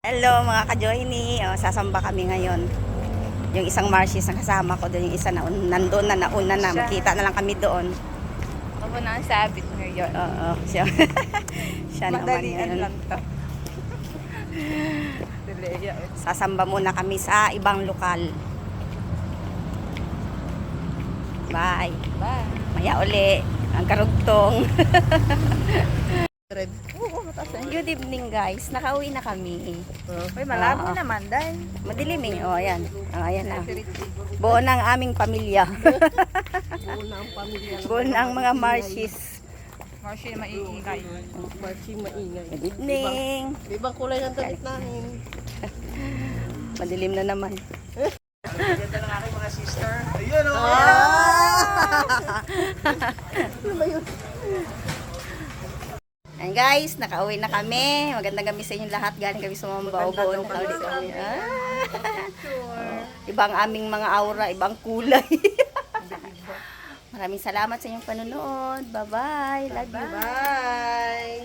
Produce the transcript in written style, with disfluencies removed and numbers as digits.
Hello mga ka-joiny, sasamba kami ngayon. Yung isang Marcies na kasama ko doon, yung isa na nandoon na nauna na, makita na lang kami doon. Ako na ang sabit ngayon. Oo, siya. Siya naman Madalian ngayon. lang to. Deleya. Sasamba muna kami sa ibang lokal. Bye. Bye. Maya uli, ang karugtong. Oo, mataas eh. Good evening guys, nakauwi na kami. Uy, malabo Oo. naman dahil. Madilim eh, ayan. Ayan na. Buo na ang aming pamilya. Buo na ang mga Marcies. Marcy maiingay. Marching maingay. Good evening. Ibang kulay ng damit namin. Madilim na naman. Ganda ng aking mga sister. Ayun o! Ano ba yun? Ayan guys, nakauwi na kami. Magandang gabi sa inyong lahat. Galing kami sa Mambaw. Buo na ulit kami. Ibang aming mga aura, ibang kulay. Maraming salamat sa inyong panonood. Bye-bye. Love you. Bye!